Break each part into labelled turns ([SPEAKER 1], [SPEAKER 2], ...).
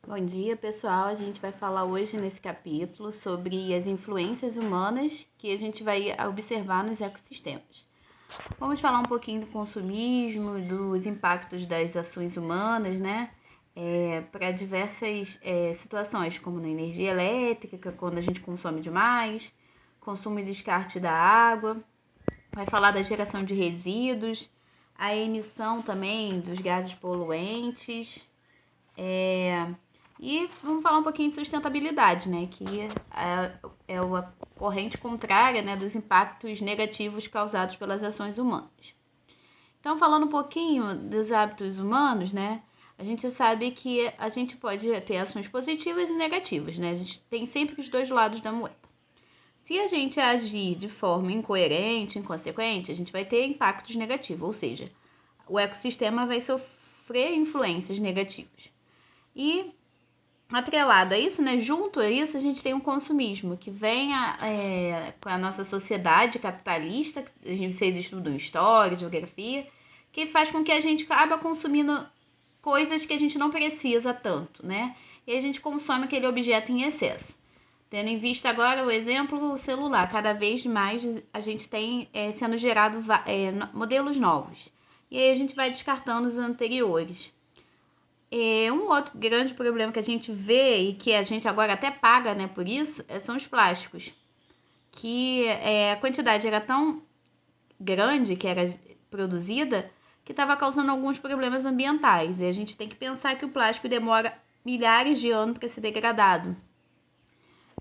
[SPEAKER 1] Bom dia, pessoal. A gente vai falar hoje nesse capítulo sobre as influências humanas que a gente vai observar nos ecossistemas. Vamos falar um pouquinho do consumismo, dos impactos das ações humanas, né? Para diversas situações, como na energia elétrica, quando a gente consome demais, consumo e descarte da água. Vai falar da geração de resíduos, a emissão também dos gases poluentes. E vamos falar um pouquinho de sustentabilidade, né? Que é a corrente contrária, né, dos impactos negativos causados pelas ações humanas. Então, falando um pouquinho dos hábitos humanos, né? A gente sabe que a gente pode ter ações positivas e negativas, né? A gente tem sempre os dois lados da moeda. Se a gente agir de forma incoerente, inconsequente, a gente vai ter impactos negativos, ou seja, o ecossistema vai sofrer influências negativas. E atrelado a isso, né, junto a isso, a gente tem um consumismo que vem com a nossa sociedade capitalista, vocês estudam história, geografia, que faz com que a gente acaba consumindo coisas que a gente não precisa tanto, né? E a gente consome aquele objeto em excesso. Tendo em vista agora o exemplo o celular, cada vez mais a gente tem sendo gerado modelos novos. E aí a gente vai descartando os anteriores. Um outro grande problema que a gente vê e que a gente agora até paga, né, por isso, são os plásticos. Que a quantidade era tão grande que era produzida que estava causando alguns problemas ambientais. E a gente tem que pensar que o plástico demora milhares de anos para ser degradado.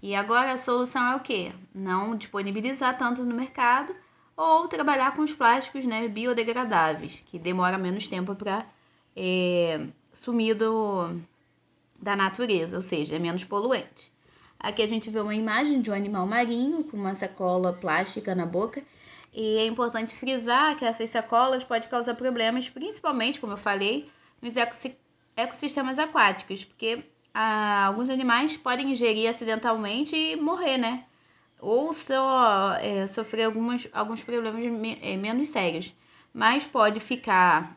[SPEAKER 1] E agora a solução é o quê? Não disponibilizar tanto no mercado ou trabalhar com os plásticos, né, biodegradáveis, que demora menos tempo para sumir da natureza, ou seja, é menos poluente. Aqui a gente vê uma imagem de um animal marinho com uma sacola plástica na boca. E é importante frisar que essas sacolas podem causar problemas, principalmente, como eu falei, nos ecossistemas aquáticos, porque alguns animais podem ingerir acidentalmente e morrer, né? Ou só sofrer alguns problemas menos sérios, mas pode ficar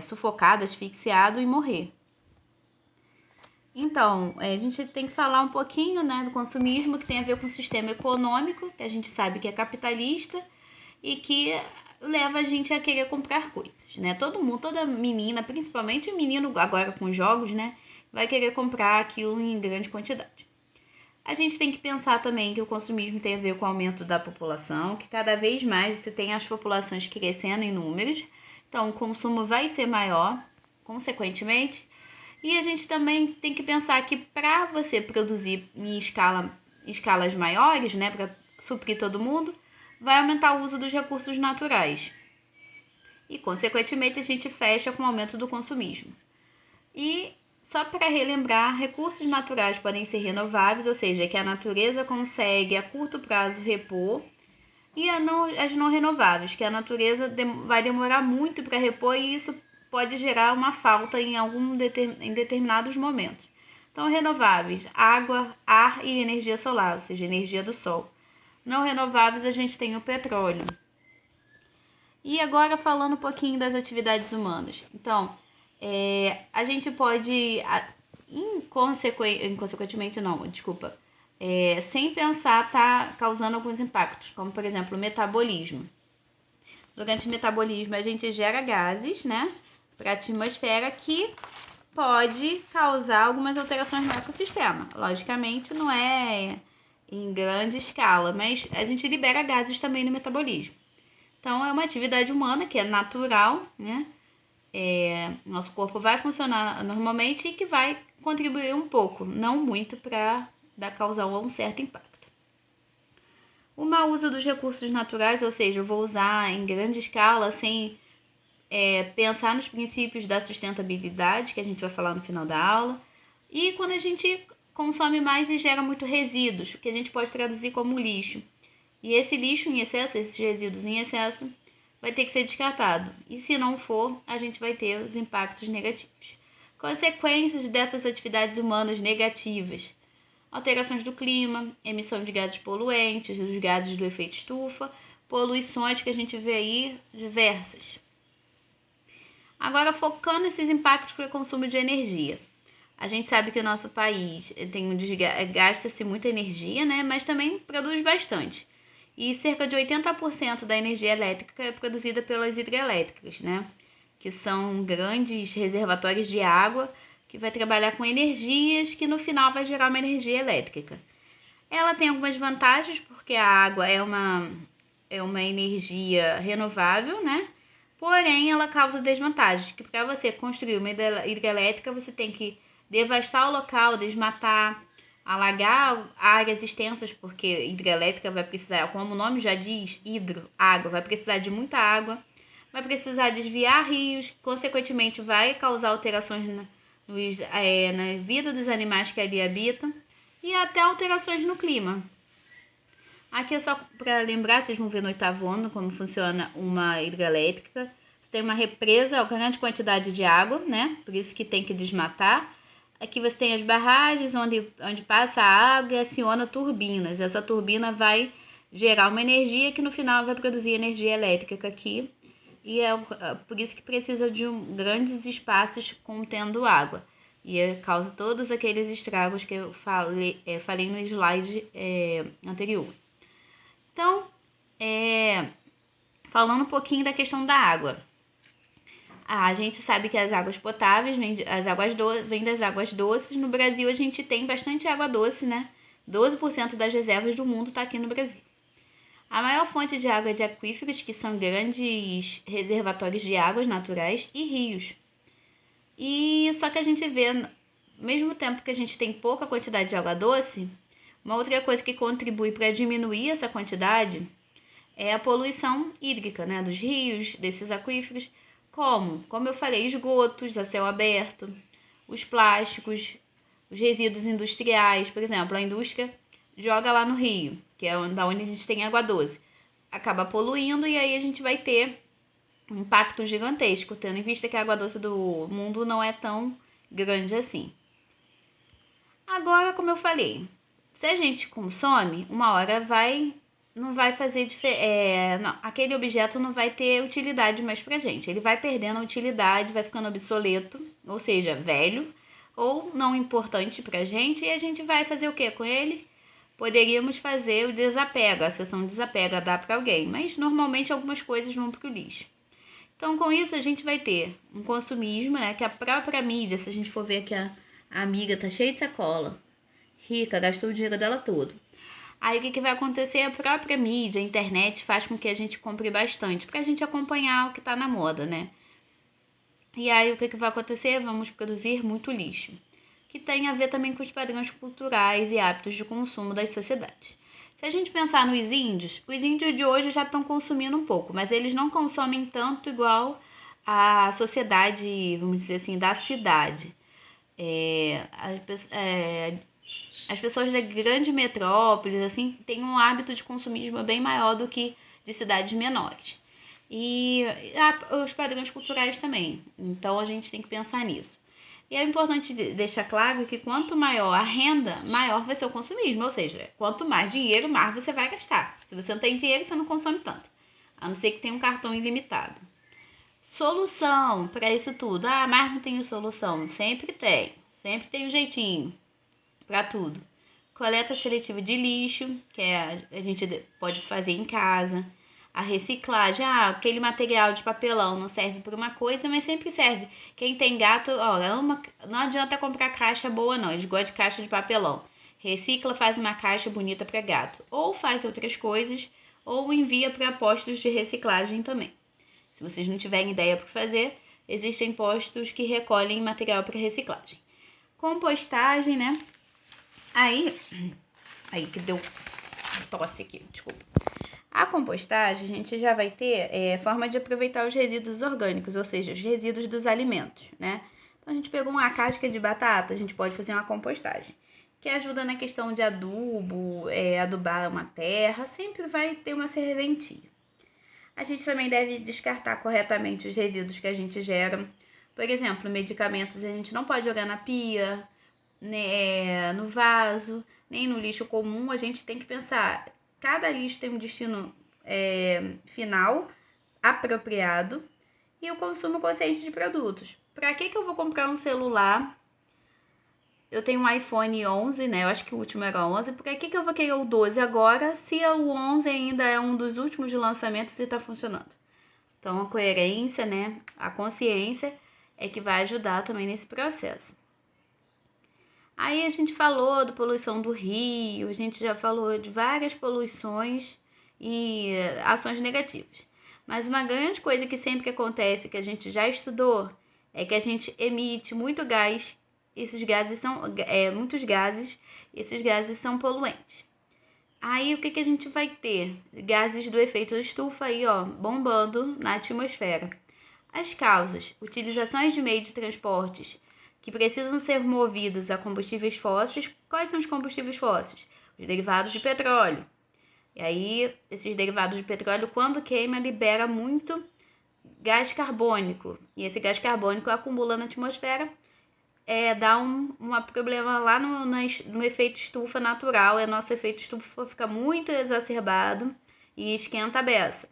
[SPEAKER 1] sufocado, asfixiado e morrer. Então, a gente tem que falar um pouquinho, né, do consumismo, que tem a ver com o sistema econômico, que a gente sabe que é capitalista e que leva a gente a querer comprar coisas, né? Todo mundo, toda menina, principalmente o menino agora com jogos, né, vai querer comprar aquilo em grande quantidade. A gente tem que pensar também que o consumismo tem a ver com o aumento da população, que cada vez mais você tem as populações crescendo em números, então o consumo vai ser maior, consequentemente. E a gente também tem que pensar que para você produzir em escalas maiores, né, para suprir todo mundo, vai aumentar o uso dos recursos naturais. E, consequentemente, a gente fecha com o aumento do consumismo. E, só para relembrar, recursos naturais podem ser renováveis, ou seja, que a natureza consegue a curto prazo repor, e as não renováveis, que a natureza vai demorar muito para repor e isso pode gerar uma falta em determinados momentos. Então, renováveis, água, ar e energia solar, ou seja, energia do sol. Não renováveis, a gente tem o petróleo. E agora falando um pouquinho das atividades humanas. Então, a gente pode, inconsequentemente não, desculpa, sem pensar, tá causando alguns impactos, como por exemplo o metabolismo. Durante o metabolismo a gente gera gases, né, para a atmosfera que pode causar algumas alterações no ecossistema. Logicamente não é em grande escala, mas a gente libera gases também no metabolismo. Então é uma atividade humana que é natural, né? Nosso corpo vai funcionar normalmente e que vai contribuir um pouco, não muito, para causar um certo impacto. O mau uso dos recursos naturais, ou seja, eu vou usar em grande escala sem pensar nos princípios da sustentabilidade, que a gente vai falar no final da aula. E quando a gente consome mais e gera muito resíduos, que a gente pode traduzir como lixo. E esse lixo em excesso, esses resíduos em excesso, vai ter que ser descartado. E se não for, a gente vai ter os impactos negativos. Consequências dessas atividades humanas negativas: alterações do clima, emissão de gases poluentes, os gases do efeito estufa, poluições que a gente vê aí diversas. Agora, focando esses impactos para o consumo de energia. A gente sabe que o nosso país gasta-se muita energia, né? Mas também produz bastante. E cerca de 80% da energia elétrica é produzida pelas hidrelétricas, né? Que são grandes reservatórios de água que vai trabalhar com energias que no final vai gerar uma energia elétrica. Ela tem algumas vantagens, porque a água é uma energia renovável, né? Porém, ela causa desvantagens, que para você construir uma hidrelétrica, você tem que devastar o local, desmatar, alagar áreas extensas, porque hidrelétrica vai precisar, como o nome já diz, água, vai precisar de muita água, vai precisar desviar rios, consequentemente vai causar alterações na vida dos animais que ali habitam e até alterações no clima. Aqui é só para lembrar, vocês vão ver no 8º ano como funciona uma hidrelétrica. Você tem uma represa, uma grande quantidade de água, né? Por isso que tem que desmatar. Aqui você tem as barragens onde passa a água e aciona turbinas. Essa turbina vai gerar uma energia que no final vai produzir energia elétrica aqui. E é por isso que precisa de grandes espaços contendo água. E causa todos aqueles estragos que eu falei no slide anterior. Então, falando um pouquinho da questão da água. A gente sabe que as águas potáveis vêm das águas doces. No Brasil, a gente tem bastante água doce, né? 12% das reservas do mundo está aqui no Brasil. A maior fonte de água é de aquíferos, que são grandes reservatórios de águas naturais, e rios. E só que a gente vê, ao mesmo tempo que a gente tem pouca quantidade de água doce, uma outra coisa que contribui para diminuir essa quantidade é a poluição hídrica, né, dos rios, desses aquíferos, como eu falei, esgotos a céu aberto, os plásticos, os resíduos industriais, por exemplo, a indústria joga lá no rio, que é da onde a gente tem água doce, acaba poluindo e aí a gente vai ter um impacto gigantesco, tendo em vista que a água doce do mundo não é tão grande assim. Agora, como eu falei, se a gente consome, uma hora não vai fazer aquele objeto não vai ter utilidade mais pra gente. Ele vai perdendo a utilidade, vai ficando obsoleto, ou seja, velho, ou não importante pra gente, e a gente vai fazer o que com ele? Poderíamos fazer o desapego, a sessão desapego, dar para alguém, mas normalmente algumas coisas vão pro lixo. Então, com isso, a gente vai ter um consumismo, né? Que a própria mídia, se a gente for ver que a amiga tá cheia de sacola, rica, gastou o dinheiro dela todo. Aí, o que vai acontecer? A própria mídia, a internet, faz com que a gente compre bastante, pra gente acompanhar o que tá na moda, né? E aí, o que vai acontecer? Vamos produzir muito lixo, que tem a ver também com os padrões culturais e hábitos de consumo das sociedades. Se a gente pensar os índios de hoje já estão consumindo um pouco, mas eles não consomem tanto igual a sociedade, vamos dizer assim, da cidade. As pessoas da grande metrópoles, assim, têm um hábito de consumismo bem maior do que de cidades menores. E os padrões culturais também. Então, a gente tem que pensar nisso. E é importante deixar claro que quanto maior a renda, maior vai ser o consumismo. Ou seja, quanto mais dinheiro, mais você vai gastar. Se você não tem dinheiro, você não consome tanto. A não ser que tenha um cartão ilimitado. Solução para isso tudo. Mas não tenho solução. Sempre tem. Sempre tem um jeitinho para tudo. Coleta seletiva de lixo, que a gente pode fazer em casa. A reciclagem, aquele material de papelão não serve para uma coisa, mas sempre serve. Quem tem gato, não adianta comprar caixa boa não, eles gostam de caixa de papelão. Recicla, faz uma caixa bonita para gato. Ou faz outras coisas, ou envia para postos de reciclagem também. Se vocês não tiverem ideia para fazer, existem postos que recolhem material para reciclagem. Compostagem, né? Aí que deu tosse aqui, desculpa. A compostagem, a gente já vai ter forma de aproveitar os resíduos orgânicos, ou seja, os resíduos dos alimentos, né? Então, a gente pegou uma casca de batata, a gente pode fazer uma compostagem, que ajuda na questão de adubo, adubar uma terra, sempre vai ter uma serventia. A gente também deve descartar corretamente os resíduos que a gente gera. Por exemplo, medicamentos a gente não pode jogar na pia, né, no vaso, nem no lixo comum. A gente tem que pensar, cada lixo tem um destino final, apropriado, e o consumo consciente de produtos. Para que eu vou comprar um celular eu tenho um iPhone 11, né? Eu acho que o último era 11. Por que eu vou querer o 12 agora se o 11 ainda é um dos últimos de lançamento e está funcionando? Então, a coerência, né? A consciência é que vai ajudar também nesse processo. Aí a gente falou da poluição do rio, a gente já falou de várias poluições e ações negativas. Mas uma grande coisa que sempre acontece, que a gente já estudou, é que a gente emite muito gás. Esses gases são muitos gases, esses gases são poluentes. Aí o que a gente vai ter? Gases do efeito estufa aí, ó, bombando na atmosfera. As causas: utilizações de meios de transportes que precisam ser movidos a combustíveis fósseis. Quais são os combustíveis fósseis? Os derivados de petróleo. E aí, esses derivados de petróleo, quando queima, libera muito gás carbônico. E esse gás carbônico acumula na atmosfera, dá um problema lá no efeito estufa natural. E o nosso efeito estufa fica muito exacerbado e esquenta a beça.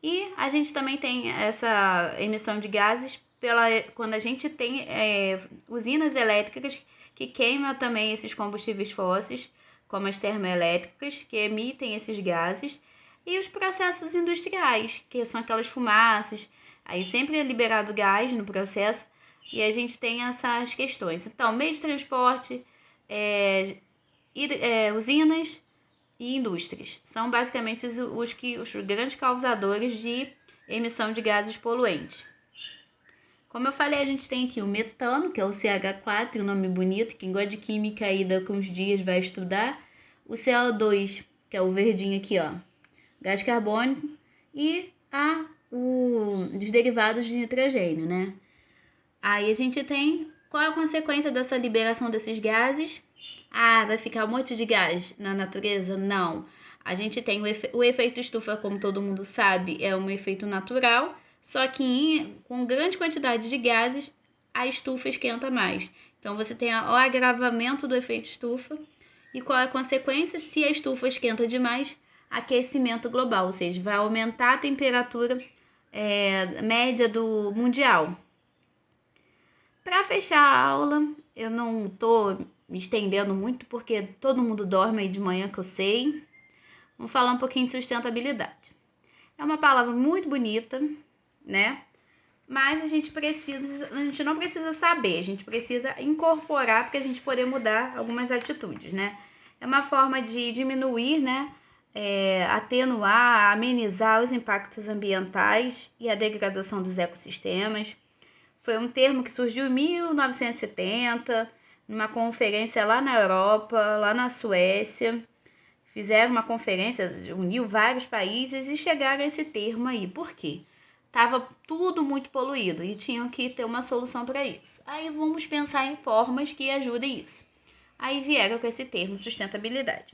[SPEAKER 1] E a gente também tem essa emissão de gases quando a gente tem usinas elétricas que queimam também esses combustíveis fósseis, como as termoelétricas, que emitem esses gases, e os processos industriais, que são aquelas fumaças. Aí sempre é liberado gás no processo e a gente tem essas questões. Então, meio de transporte, usinas e indústrias são basicamente os grandes causadores de emissão de gases poluentes. Como eu falei, a gente tem aqui o metano, que é o CH4, um nome bonito, quem gosta de química aí daqui uns dias vai estudar. O CO2, que é o verdinho aqui, ó, gás carbônico, e os derivados de nitrogênio, né? Aí a gente tem, qual é a consequência dessa liberação desses gases? Vai ficar um monte de gás na natureza? Não. A gente tem o efeito estufa, como todo mundo sabe, é um efeito natural, só que com grande quantidade de gases, a estufa esquenta mais. Então, você tem o agravamento do efeito estufa. E qual é a consequência? Se a estufa esquenta demais, aquecimento global, ou seja, vai aumentar a temperatura média do mundial. Para fechar a aula, eu não estou me estendendo muito, porque todo mundo dorme aí de manhã, que eu sei. Vamos falar um pouquinho de sustentabilidade. É uma palavra muito bonita, né? Mas a gente não precisa saber, a gente precisa incorporar para a gente poder mudar algumas atitudes, né? É uma forma de diminuir, né? Atenuar, amenizar os impactos ambientais e a degradação dos ecossistemas. Foi um termo que surgiu em 1970, numa conferência lá na Europa, lá na Suécia. Fizeram uma conferência, uniu vários países e chegaram a esse termo aí. Por quê? Estava tudo muito poluído e tinham que ter uma solução para isso. Aí vamos pensar em formas que ajudem isso. Aí vieram com esse termo sustentabilidade.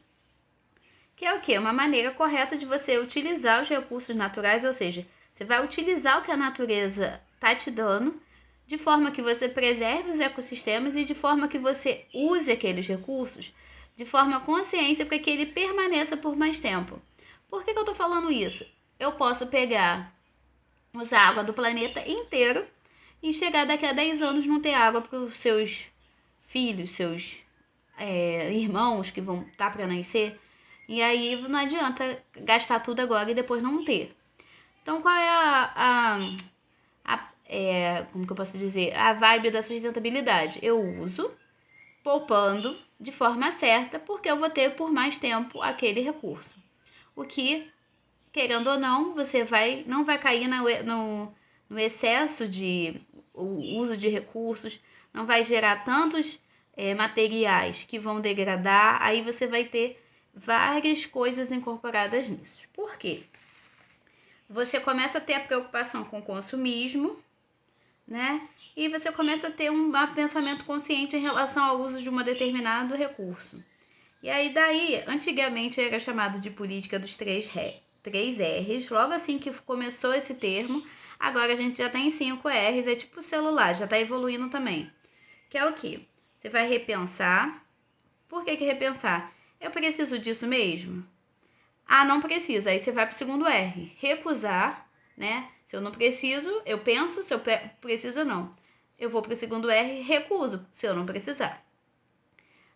[SPEAKER 1] Que é o quê? Uma maneira correta de você utilizar os recursos naturais, ou seja, você vai utilizar o que a natureza está te dando, de forma que você preserve os ecossistemas e de forma que você use aqueles recursos de forma consciente para que ele permaneça por mais tempo. Por que eu estou falando isso? Eu posso usar água do planeta inteiro e chegar daqui a 10 anos não ter água para os seus filhos, seus irmãos que vão estar para nascer. E aí não adianta gastar tudo agora e depois não ter. Então, qual é como que eu posso dizer? A vibe da sustentabilidade. Eu uso poupando de forma certa, porque eu vou ter por mais tempo aquele recurso. O que, querendo ou não, você não vai cair no excesso de uso de recursos, não vai gerar tantos materiais que vão degradar, aí você vai ter várias coisas incorporadas nisso. Por quê? Você começa a ter a preocupação com o consumismo, né? E você começa a ter um pensamento consciente em relação ao uso de um determinado recurso. E aí daí, antigamente era chamado de política dos 3 R's, logo assim que começou esse termo, agora a gente já tem 5 R's, é tipo celular, já está evoluindo também. Que é o quê? Você vai repensar. Por que repensar? Eu preciso disso mesmo? Não preciso. Aí você vai para o segundo R, recusar, né? Se eu não preciso, eu penso, se eu preciso ou não. eu vou para o segundo R e recuso, se eu não precisar.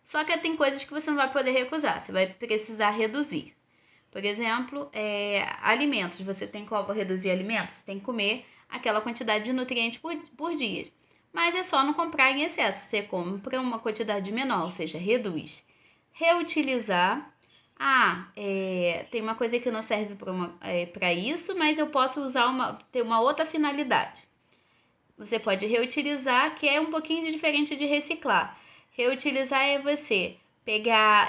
[SPEAKER 1] Só que tem coisas que você não vai poder recusar, você vai precisar reduzir. Por exemplo, alimentos. Você tem como reduzir alimentos? Você tem que comer aquela quantidade de nutrientes por dia. Mas é só não comprar em excesso. Você compra uma quantidade menor, ou seja, reduz. Reutilizar. Tem uma coisa que não serve para isso, mas eu posso usar ter uma outra finalidade. Você pode reutilizar, que é um pouquinho diferente de reciclar. Reutilizar é você pegar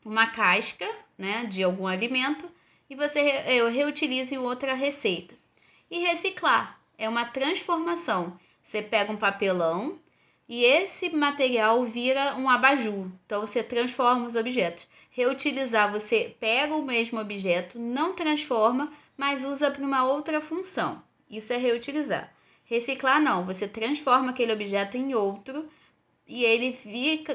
[SPEAKER 1] uma casca, né, de algum alimento e você reutiliza em outra receita. E reciclar é uma transformação. Você pega um papelão e esse material vira um abajur. Então você transforma os objetos. Reutilizar, você pega o mesmo objeto, não transforma, mas usa para uma outra função. Isso é reutilizar. Reciclar não, você transforma aquele objeto em outro e ele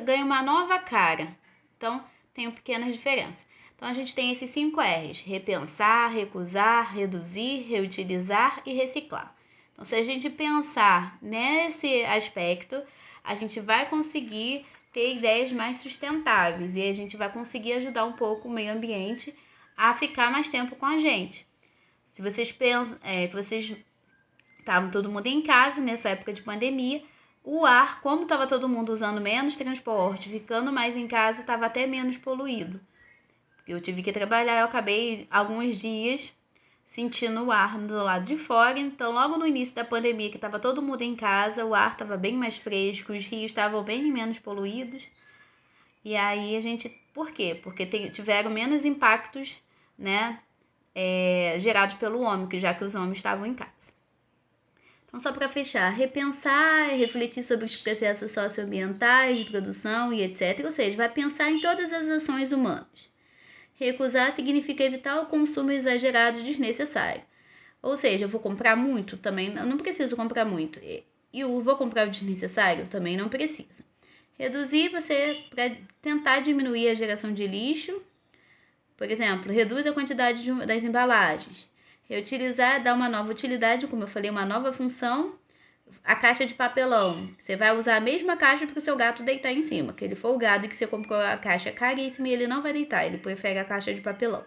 [SPEAKER 1] ganha uma nova cara. Então, tem pequenas diferenças. Então, a gente tem esses 5 R's: repensar, recusar, reduzir, reutilizar e reciclar. Então, se a gente pensar nesse aspecto, a gente vai conseguir ter ideias mais sustentáveis e a gente vai conseguir ajudar um pouco o meio ambiente a ficar mais tempo com a gente. Se vocês pensam que vocês estavam todo mundo em casa nessa época de pandemia, o ar, como estava todo mundo usando menos transporte, ficando mais em casa, estava até menos poluído. Eu tive que trabalhar, eu acabei alguns dias sentindo o ar do lado de fora. Então, logo no início da pandemia, que estava todo mundo em casa, o ar estava bem mais fresco, os rios estavam bem menos poluídos. E aí por quê? Porque tiveram menos impactos, né, gerados pelo homem, já que os homens estavam em casa. Então, só para fechar, repensar é refletir sobre os processos socioambientais de produção e etc. Ou seja, vai pensar em todas as ações humanas. Recusar significa evitar o consumo exagerado e desnecessário. Ou seja, eu vou comprar muito? Também não preciso comprar muito. E eu vou comprar o desnecessário? Também não preciso. Reduzir, para tentar diminuir a geração de lixo. Por exemplo, reduz a quantidade das embalagens. Reutilizar, dar uma nova utilidade, como eu falei, uma nova função. A caixa de papelão. Você vai usar a mesma caixa para o seu gato deitar em cima. Que ele folgado e que você comprou a caixa caríssima e ele não vai deitar. Ele prefere a caixa de papelão.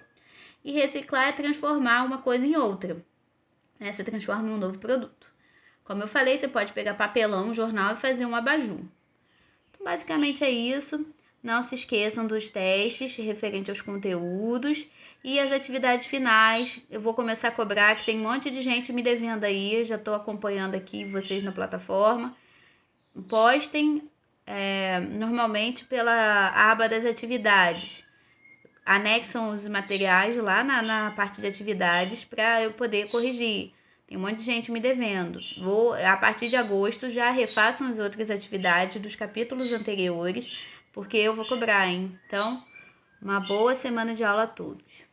[SPEAKER 1] E reciclar é transformar uma coisa em outra. Você transforma em um novo produto. Como eu falei, você pode pegar papelão, jornal e fazer um abajur. Então, basicamente é isso. Não se esqueçam dos testes referente aos conteúdos e as atividades finais. Eu vou começar a cobrar, que tem um monte de gente me devendo aí. Já estou acompanhando aqui vocês na plataforma. Postem normalmente pela aba das atividades. Anexam os materiais lá na parte de atividades para eu poder corrigir. Tem um monte de gente me devendo. A partir de agosto, já refaçam as outras atividades dos capítulos anteriores, porque eu vou cobrar, hein? Então, uma boa semana de aula a todos.